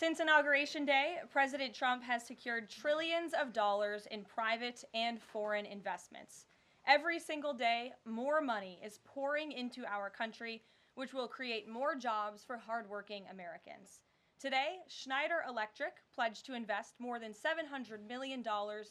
Since Inauguration Day, President Trump has secured trillions of dollars in private and foreign investments. Every single day, more money is pouring into our country, which will create more jobs for hardworking Americans. Today, Schneider Electric pledged to invest more than $700 million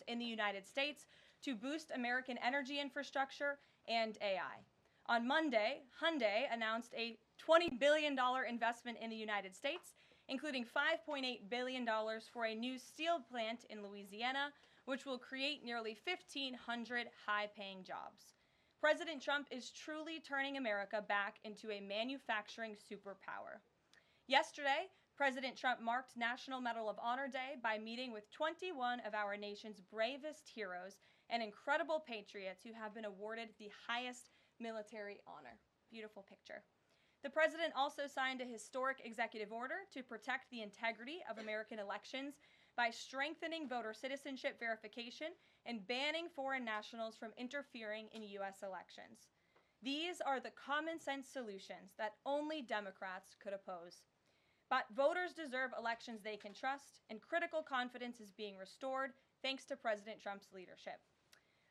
in the United States to boost American energy infrastructure and AI. On Monday, Hyundai announced a $20 billion investment in the United States, including $5.8 billion for a new steel plant in Louisiana, which will create nearly 1,500 high-paying jobs. President Trump is truly turning America back into a manufacturing superpower. Yesterday, President Trump marked National Medal of Honor Day by meeting with 21 of our nation's bravest heroes and incredible patriots who have been awarded the highest military honor. Beautiful picture. The president also signed a historic executive order to protect the integrity of American elections by strengthening voter citizenship verification and banning foreign nationals from interfering in U.S. elections. These are the common sense solutions that only Democrats could oppose. But voters deserve elections they can trust, and critical confidence is being restored thanks to President Trump's leadership.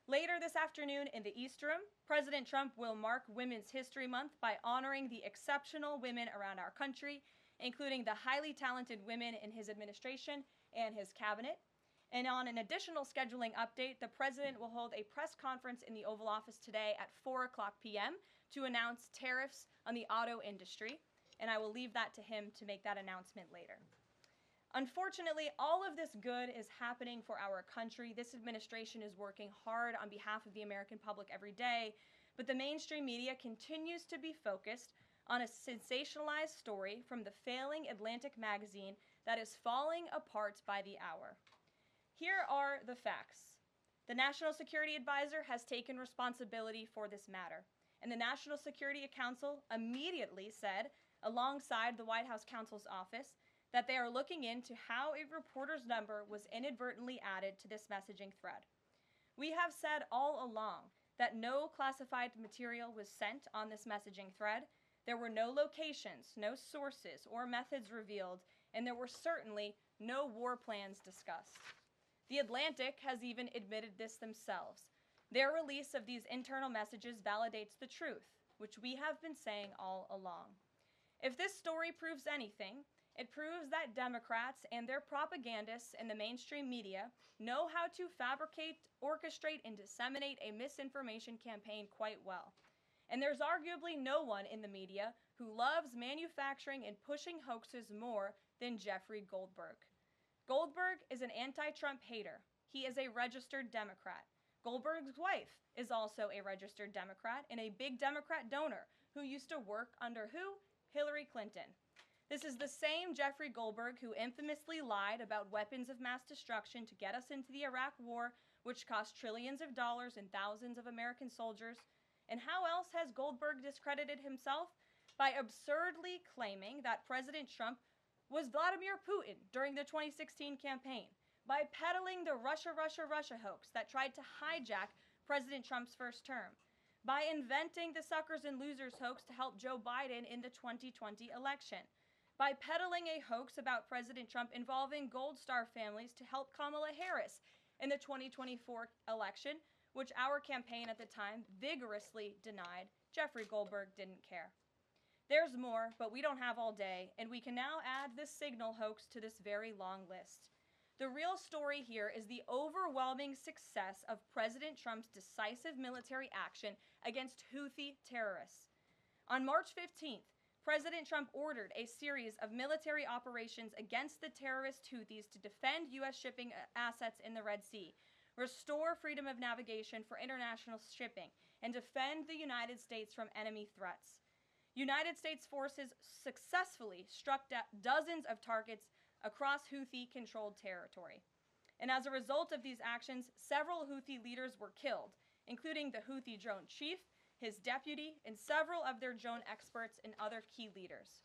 Later this afternoon in the East Room, President Trump will mark Women's History Month by honoring the exceptional women around our country, including the highly talented women in his administration and his cabinet. And on an additional scheduling update, the president will hold a press conference in the Oval Office today at 4 o'clock p.m. to announce tariffs on the auto industry, and I will leave that to him to make that announcement later. Unfortunately, all of this good is happening for our country. This administration is working hard on behalf of the American public every day, but the mainstream media continues to be focused on a sensationalized story from the failing Atlantic magazine that is falling apart by the hour. Here are the facts. The National Security Advisor has taken responsibility for this matter, and the National Security Council immediately said, alongside the White House counsel's office, that they are looking into how a reporter's number was inadvertently added to this messaging thread. We have said all along that no classified material was sent on this messaging thread. There were no locations, no sources, or methods revealed, and there were certainly no war plans discussed. The Atlantic has even admitted this themselves. Their release of these internal messages validates the truth, which we have been saying all along. If this story proves anything, it proves that Democrats and their propagandists in the mainstream media know how to fabricate, orchestrate, and disseminate a misinformation campaign quite well. And there's arguably no one in the media who loves manufacturing and pushing hoaxes more than Jeffrey Goldberg. Goldberg is an anti-Trump hater. He is a registered Democrat. Goldberg's wife is also a registered Democrat and a big Democrat donor who used to work under who? Hillary Clinton. This is the same Jeffrey Goldberg who infamously lied about weapons of mass destruction to get us into the Iraq War, which cost trillions of dollars and thousands of American soldiers. And how else has Goldberg discredited himself? By absurdly claiming that President Trump was Vladimir Putin during the 2016 campaign, by peddling the Russia hoax that tried to hijack President Trump's first term, by inventing the suckers and losers hoax to help Joe Biden in the 2020 election, by peddling a hoax about President Trump involving Gold Star families to help Kamala Harris in the 2024 election, which our campaign at the time vigorously denied. Jeffrey Goldberg didn't care. There's more, but we don't have all day, and we can now add this signal hoax to this very long list. The real story here is the overwhelming success of President Trump's decisive military action against Houthi terrorists. On March 15th, President Trump ordered a series of military operations against the terrorist Houthis to defend U.S. shipping assets in the Red Sea, restore freedom of navigation for international shipping, and defend the United States from enemy threats. United States forces successfully struck dozens of targets across Houthi-controlled territory. And as a result of these actions, several Houthi leaders were killed, including the Houthi drone chief, his deputy, and several of their drone experts and other key leaders.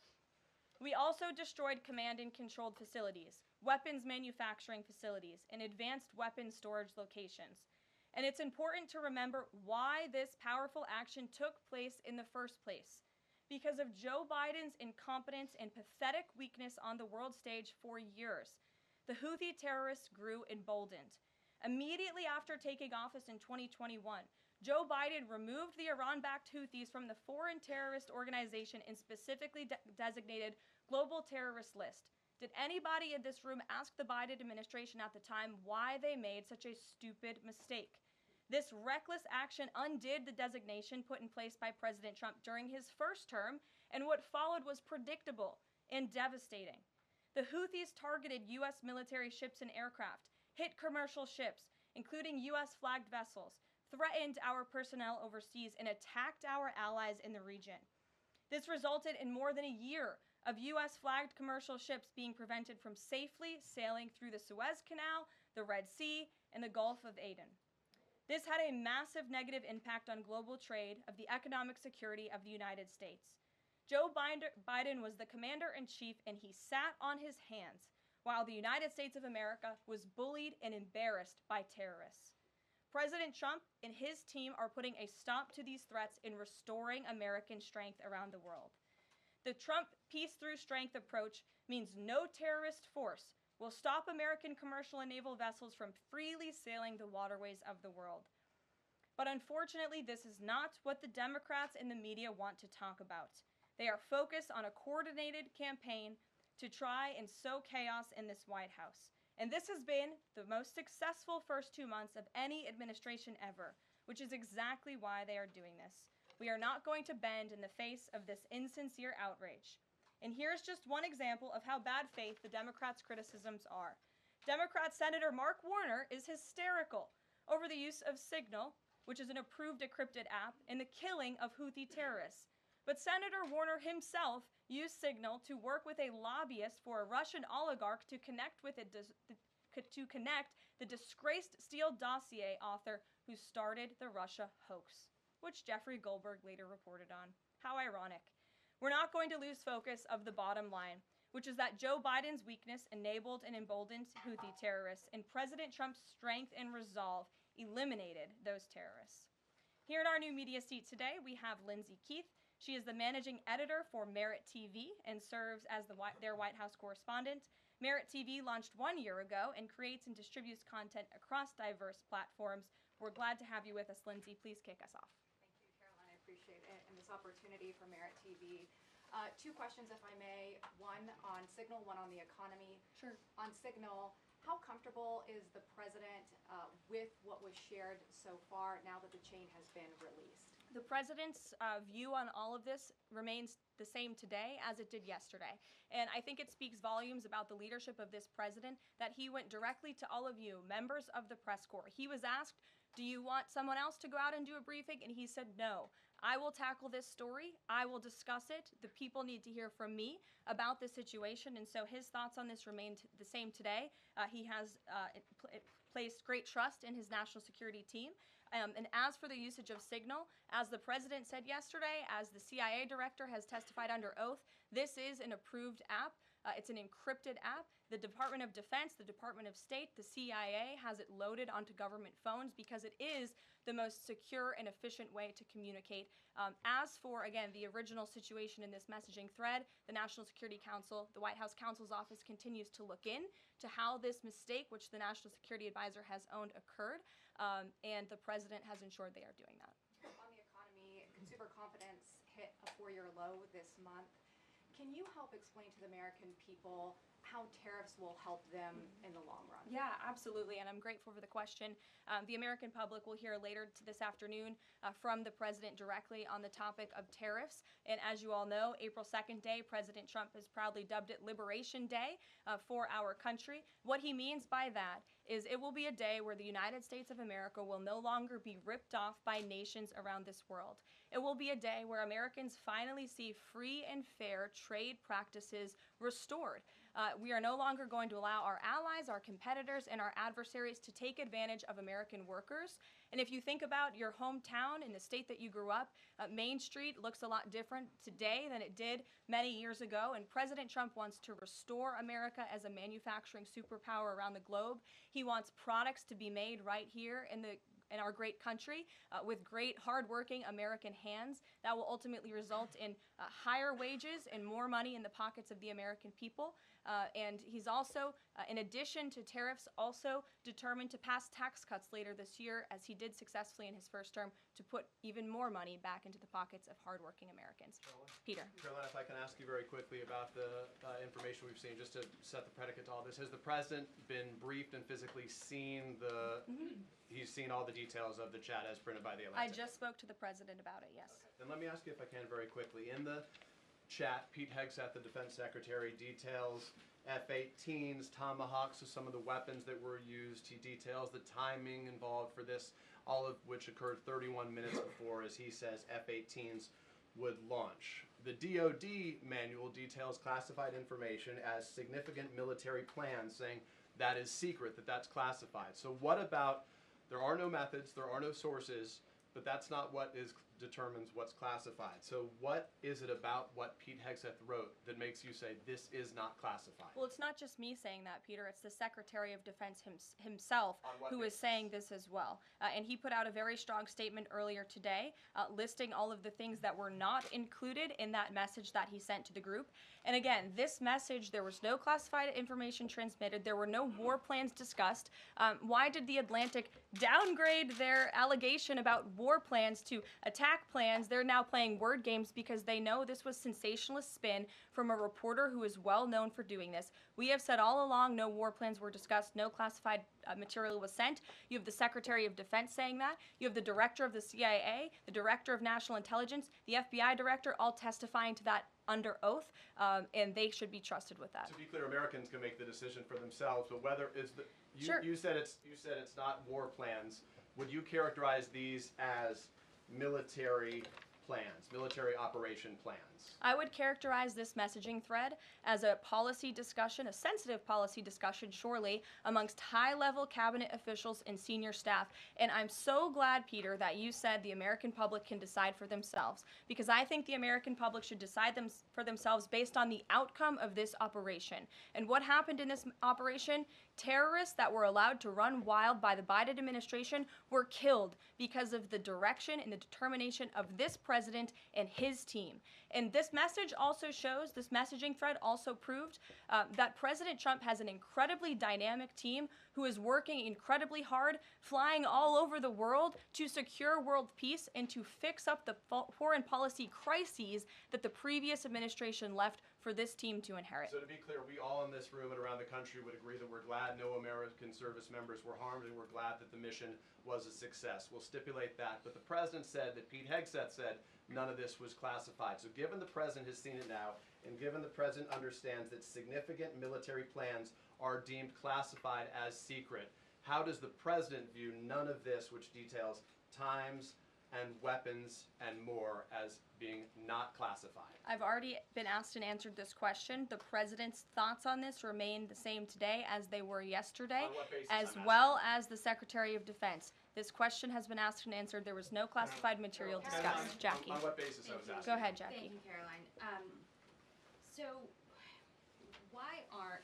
We also destroyed command and controlled facilities, weapons manufacturing facilities, and advanced weapons storage locations. And it's important to remember why this powerful action took place in the first place. because of Joe Biden's incompetence and pathetic weakness on the world stage for years. The Houthi terrorists grew emboldened. Immediately after taking office in 2021, Joe Biden removed the Iran-backed Houthis from the foreign terrorist organization and specifically designated global terrorist list. Did anybody in this room ask the Biden administration at the time why they made such a stupid mistake? This reckless action undid the designation put in place by President Trump during his first term, and what followed was predictable and devastating. The Houthis targeted U.S. military ships and aircraft, hit commercial ships, including U.S.-flagged vessels, threatened our personnel overseas, and attacked our allies in the region. This resulted in more than a year of U.S.-flagged commercial ships being prevented from safely sailing through the Suez Canal, the Red Sea, and the Gulf of Aden. This had a massive negative impact on global trade of the economic security of the United States. Joe Biden was the commander-in-chief, and he sat on his hands while the United States of America was bullied and embarrassed by terrorists. President Trump and his team are putting a stop to these threats and restoring American strength around the world. The Trump peace through strength approach means no terrorist force will stop American commercial and naval vessels from freely sailing the waterways of the world. But unfortunately, this is not what the Democrats and the media want to talk about. They are focused on a coordinated campaign to try and sow chaos in this White House. And this has been the most successful first 2 months of any administration ever, which is exactly why they are doing this. We are not going to bend in the face of this insincere outrage. And here's just one example of how bad faith the Democrats' criticisms are. Democrat Senator Mark Warner is hysterical over the use of Signal, which is an approved decrypted app, and the killing of Houthi terrorists. But Senator Warner himself used Signal to work with a lobbyist for a Russian oligarch to connect the disgraced Steele dossier author who started the Russia hoax, which Jeffrey Goldberg later reported on. How ironic. We're not going to lose focus of the bottom line, which is that Joe Biden's weakness enabled and emboldened Houthi terrorists, and President Trump's strength and resolve eliminated those terrorists. Here in our new media seat today, we have Lindsay Keith. She is the managing editor for Merit TV and serves as their White House correspondent. Merit TV launched 1 year ago and creates and distributes content across diverse platforms. We're glad to have you with us, Lindsay. Please kick us off. Thank you, Caroline. I appreciate it and this opportunity for Merit TV. Two questions, if I may. One on Signal, one on the economy. Sure. On Signal, how comfortable is the president with what was shared so far now that the chain has been released? The president's view on all of this remains the same today as it did yesterday. And I think it speaks volumes about the leadership of this president that he went directly to all of you, members of the press corps. He was asked, do you want someone else to go out and do a briefing? And he said, no, I will tackle this story. I will discuss it. The people need to hear from me about the situation. And so his thoughts on this remained the same today. He has placed great trust in his national security team. And as for the usage of Signal, as the president said yesterday, as the CIA director has testified under oath, this is an approved app. It's an encrypted app. The Department of Defense, the Department of State, the CIA has it loaded onto government phones because it is the most secure and efficient way to communicate. As for, again, the original situation in this messaging thread, the National Security Council, the White House counsel's office continues to look in to how this mistake, which the National Security Advisor has owned, occurred, and the president has ensured they are doing that. On the economy, consumer confidence hit a 4-year low this month. Can you help explain to the American people how tariffs will help them in the long run? Yeah, absolutely, and I'm grateful for the question. The American public will hear later this afternoon from the president directly on the topic of tariffs. And as you all know, April 2nd day, President Trump has proudly dubbed it Liberation Day for our country. What he means by that is it will be a day where the United States of America will no longer be ripped off by nations around this world. It will be a day where Americans finally see free and fair trade practices restored. We are no longer going to allow our allies, our competitors, and our adversaries to take advantage of American workers. And if you think about your hometown in the state that you grew up, Main Street looks a lot different today than it did many years ago. And President Trump wants to restore America as a manufacturing superpower around the globe. He wants products to be made right here in in our great country with great, hardworking American hands that will ultimately result in higher wages and more money in the pockets of the American people. And he's also, in addition to tariffs, also determined to pass tax cuts later this year, as he did successfully in his first term, to put even more money back into the pockets of hardworking Americans. Peter. Karoline, if I can ask you very quickly about the information we've seen, just to set the predicate to all this. Has the president been briefed and physically seen he's seen all the details of the chat as printed by the Atlantic? I just spoke to the president about it, yes. Okay. Then let me ask you, if I can, very quickly. In the chat, Pete Hegseth, the defense secretary, details F-18s, Tomahawks, so some of the weapons that were used. He details the timing involved for this, all of which occurred 31 minutes before, as he says, F-18s would launch. The DoD manual details classified information as significant military plans, saying that is secret, that's classified. So what about, there are no methods, there are no sources, but that's not what determines what's classified. So what is it about what Pete Hegseth wrote that makes you say this is not classified? Well, it's not just me saying that, Peter. It's the Secretary of Defense himself who is saying this as well. And he put out a very strong statement earlier today listing all of the things that were not included in that message that he sent to the group. And again, this message, there was no classified information transmitted. There were no war plans discussed. Why did the Atlantic downgrade their allegation about war plans to attack plans? They're now playing word games because they know this was sensationalist spin from a reporter who is well known for doing this. We have said all along no war plans were discussed, no classified material was sent. You have the Secretary of Defense saying that. You have the Director of the CIA, the Director of National Intelligence, the FBI Director, all testifying to that under oath, and they should be trusted with that. To be clear, Americans can make the decision for themselves, but whether Sure. You said it's not war plans. Would you characterize these as military plans, military operation plans? I would characterize this messaging thread as a policy discussion, a sensitive policy discussion, surely, amongst high-level cabinet officials and senior staff. And I'm so glad, Peter, that you said the American public can decide for themselves, because I think the American public should decide for themselves based on the outcome of this operation. And what happened in this operation? Terrorists that were allowed to run wild by the Biden administration were killed because of the direction and the determination of this president and his team. And this message also shows, this messaging thread also proved that President Trump has an incredibly dynamic team who is working incredibly hard, flying all over the world to secure world peace and to fix up the foreign policy crises that the previous administration left for this team to inherit. So to be clear, we all in this room and around the country would agree that we're glad no American service members were harmed, and we're glad that the mission was a success. We'll stipulate that. But the president said that Pete Hegseth said none of this was classified. So given the president has seen it now, and given the president understands that significant military plans are deemed classified as secret, how does the president view none of this, which details times and weapons and more, as being not classified? I've already been asked and answered this question. The president's thoughts on this remain the same today as they were yesterday, On what basis, as I'm well as the Secretary of Defense. This question has been asked and answered. There was no classified material discussed. Jackie. On what basis I was asking? Go ahead, Jackie. Thank you, Caroline. So why aren't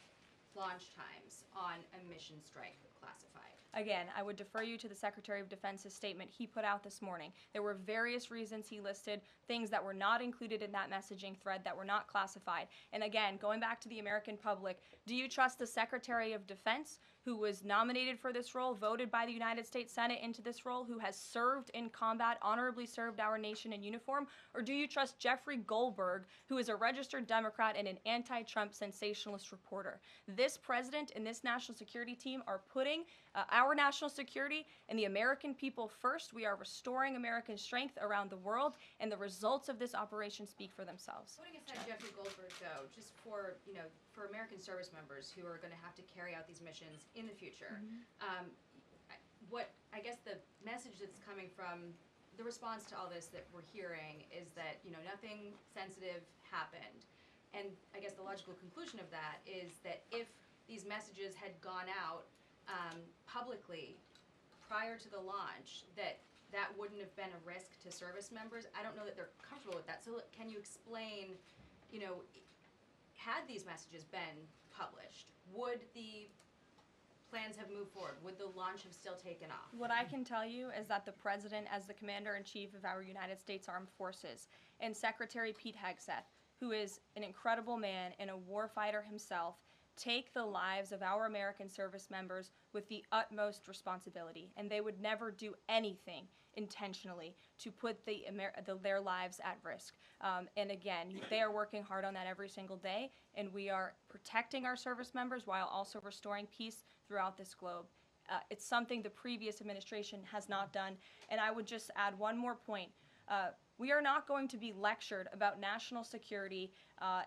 launch times on a mission strike classified? Again, I would defer you to the Secretary of Defense's statement he put out this morning. There were various reasons he listed, things that were not included in that messaging thread that were not classified. And again, going back to the American public, do you trust the Secretary of Defense, who was nominated for this role, voted by the United States Senate into this role, who has served in combat, honorably served our nation in uniform? Or do you trust Jeffrey Goldberg, who is a registered Democrat and an anti-Trump sensationalist reporter? This president and this national security team are putting our national security and the American people first. We are restoring American strength around the world, and the results of this operation speak for themselves. Putting aside Jeffrey Goldberg, though, just for for American service members who are going to have to carry out these missions in the future, what I guess the message that's coming from the response to all this that we're hearing is that nothing sensitive happened, and I guess the logical conclusion of that is that if these messages had gone out publicly prior to the launch, that wouldn't have been a risk to service members. I don't know that they're comfortable with that. So can you explain, had these messages been published, would the plans have moved forward? Would the launch have still taken off? What I can tell you is that the President, as the Commander-in-Chief of our United States Armed Forces, and Secretary Pete Hegseth, who is an incredible man and a warfighter himself, take the lives of our American service members with the utmost responsibility, and they would never do anything intentionally to put their lives at risk. And again, they are working hard on that every single day, and we are protecting our service members while also restoring peace throughout this globe. It's something the previous administration has not done, and I would just add one more point. We are not going to be lectured about national security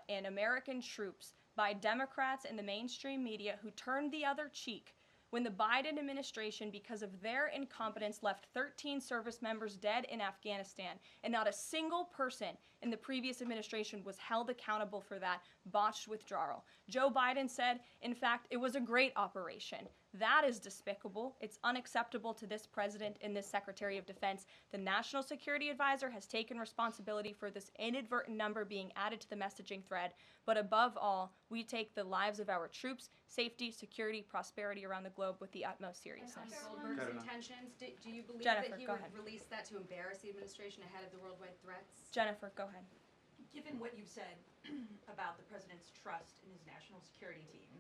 and American troops by Democrats and the mainstream media who turned the other cheek when the Biden administration, because of their incompetence, left 13 service members dead in Afghanistan, and not a single person in the previous administration was held accountable for that botched withdrawal. Joe Biden said, in fact, it was a great operation. That is despicable. It's unacceptable to this president and this Secretary of Defense. The National Security Advisor has taken responsibility for this inadvertent number being added to the messaging thread. But above all, we take the lives of our troops, safety, security, prosperity around the globe with the utmost seriousness. Goldberg's intentions, do you believe Jennifer, that he go would ahead. release that to embarrass the administration ahead of the worldwide threats? Jennifer, go ahead. Given what you've said about the president's trust in his national security team,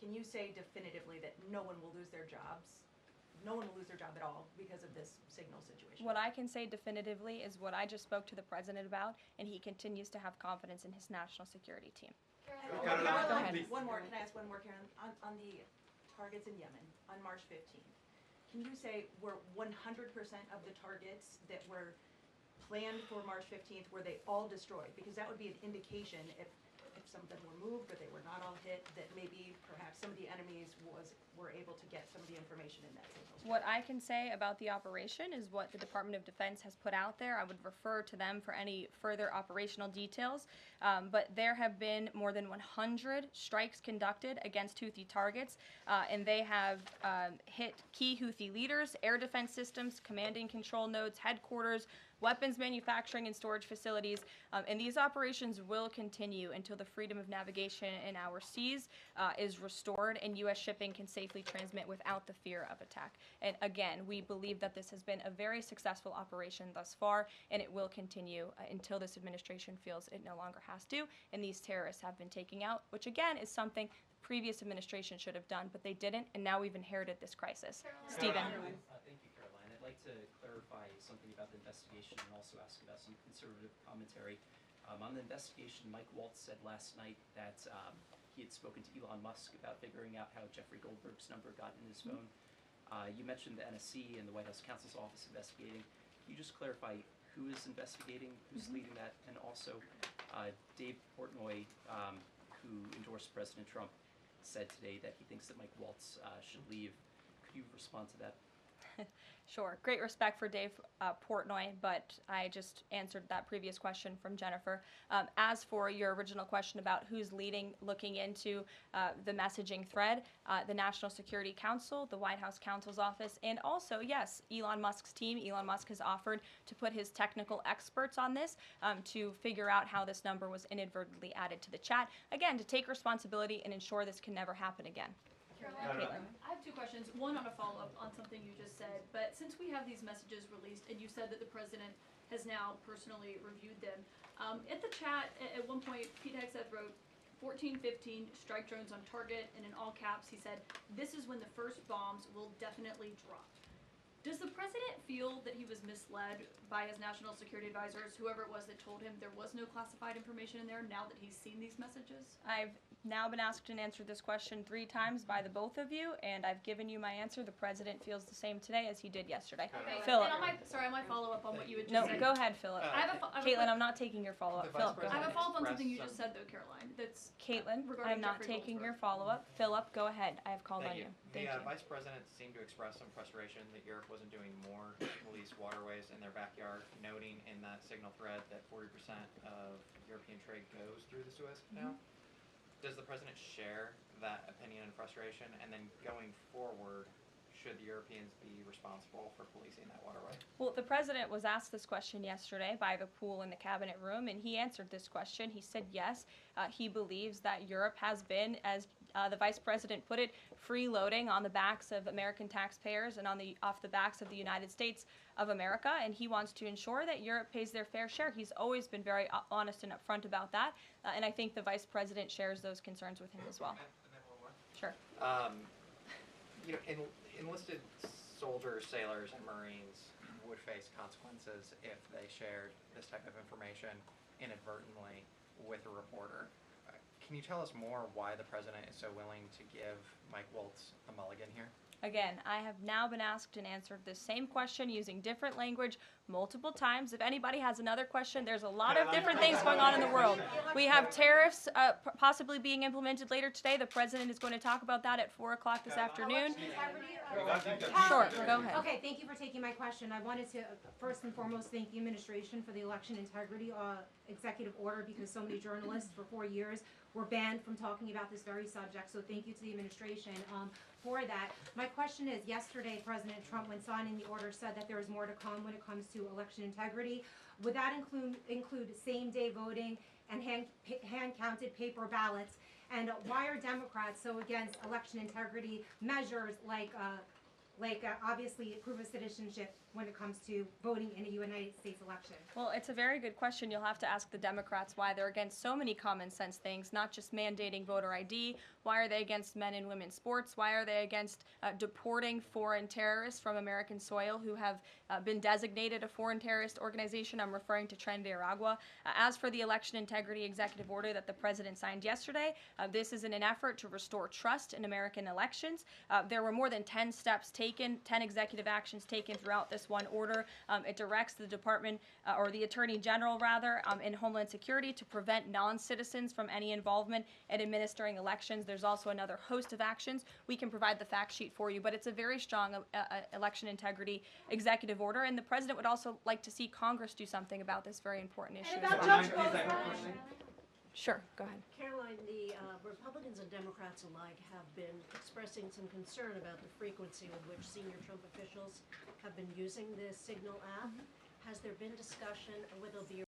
can you say definitively that no one will lose their jobs? No one will lose their job at all because of this signal situation? What I can say definitively is what I just spoke to the president about, and he continues to have confidence in his national security team. Go ahead. One more, can I ask one more, Karen? On the targets in Yemen on March 15th, can you say were 100% of the targets that were planned for March 15th, were they all destroyed? Because that would be an indication if some of them were moved or they were not all hit, that maybe perhaps some of the enemies were able to get some of the information in that signal strength. What I can say about the operation is what the Department of Defense has put out there. I would refer to them for any further operational details. But there have been more than 100 strikes conducted against Houthi targets, and they have hit key Houthi leaders, air defense systems, command and control nodes, headquarters, weapons manufacturing and storage facilities, and these operations will continue until the freedom of navigation in our seas is restored and U.S. shipping can safely transmit without the fear of attack. And again, we believe that this has been a very successful operation thus far, and it will continue until this administration feels it no longer has to, and these terrorists have been taken out, which again is something the previous administration should have done, but they didn't, and now we've inherited this crisis. Stephen. Thank you, Caroline. I'd like to clarify something about the investigation and also ask about some conservative commentary. On the investigation, Mike Waltz said last night that he had spoken to Elon Musk about figuring out how Jeffrey Goldberg's number got in his phone. You mentioned the NSC and the White House counsel's office investigating. Can you just clarify who is investigating, who's leading that, and also Dave Portnoy, who endorsed President Trump, said today that he thinks that Mike Waltz should leave. Could you respond to that? Sure. Great respect for Dave Portnoy, but I just answered that previous question from Jennifer. As for your original question about who's looking into the messaging thread, the National Security Council, the White House counsel's office, and also, yes, Elon Musk's team. Elon Musk has offered to put his technical experts on this to figure out how this number was inadvertently added to the chat. Again, to take responsibility and ensure this can never happen again. Caitlin. I have two questions. One on a follow-up on something you just said. But since we have these messages released, and you said that the president has now personally reviewed them, at the chat, at one point, Pete Hegseth wrote 14-15 strike drones on target, and in all caps, he said, "This is when the first bombs will definitely drop." Does the president feel that he was misled by his national security advisors, whoever it was that told him there was no classified information in there, now that he's seen these messages? I've now been asked and answered this question 3 times by the both of you, and I've given you my answer. The president feels the same today as he did yesterday. Okay. Philip. And on my follow-up on what you had just No, said. go ahead, Philip. I have a Caitlin, I'm not taking your follow-up. The Philip, Vice go I have ahead. a follow-up on something you Express just said, though, Caroline. That's Caitlin, regarding I'm not Jeffrey taking your Goldberg. follow-up. Philip, go ahead. I have called on you. The Thank you. Vice President seemed to express some frustration that Europe wasn't doing more to police waterways in their backyard, noting in that signal thread that 40% of European trade goes through the Suez Canal. Does the President share that opinion and frustration? And then going forward, should the Europeans be responsible for policing that waterway? Well, the president was asked this question yesterday by the pool in the cabinet room, and he answered this question. He said yes, he believes that Europe has been, as the Vice President put it, freeloading on the backs of American taxpayers and off the backs of the United States of America, and he wants to ensure that Europe pays their fair share. He's always been very honest and upfront about that, and I think the Vice President shares those concerns with him as well. And then one more. Sure. You know, enlisted soldiers, sailors, and Marines would face consequences if they shared this type of information inadvertently with a reporter. Can you tell us more why the president is so willing to give Mike Waltz a mulligan here? Again, I have now been asked and answered the same question using different language multiple times. If anybody has another question, there's a lot of different things going on in the world. We have tariffs possibly being implemented later today. The president is going to talk about that at 4 o'clock this afternoon. Sure, go ahead. Okay, thank you for taking my question. I wanted to first and foremost thank the administration for the election integrity executive order, because so many journalists for 4 years were banned from talking about this very subject. So thank you to the administration for that. My question is, yesterday President Trump, when signing the order, said that there is more to come when it comes to election integrity. Would that include same-day voting and hand-counted paper ballots? And why are Democrats so against election integrity measures like obviously proof of citizenship when it comes to voting in a United States election? Well, it's a very good question. You'll have to ask the Democrats why they're against so many common sense things, not just mandating voter ID. Why are they against men and women's sports? Why are they against deporting foreign terrorists from American soil who have been designated a foreign terrorist organization? I'm referring to Tren de Aragua. As for the election integrity executive order that the president signed yesterday, this is in an effort to restore trust in American elections. There were more than 10 steps taken, 10 executive actions taken throughout this one order. It directs the Department, or the Attorney General rather, in Homeland Security to prevent non-citizens from any involvement in administering elections. There's also another host of actions. We can provide the fact sheet for you, but it's a very strong election integrity executive order, and the president would also like to see Congress do something about this very important issue. And about Judge Goldberg. Sure, go ahead. Karoline, the Republicans and Democrats alike have been expressing some concern about the frequency with which senior Trump officials have been using the Signal app. Has there been discussion whether there'll be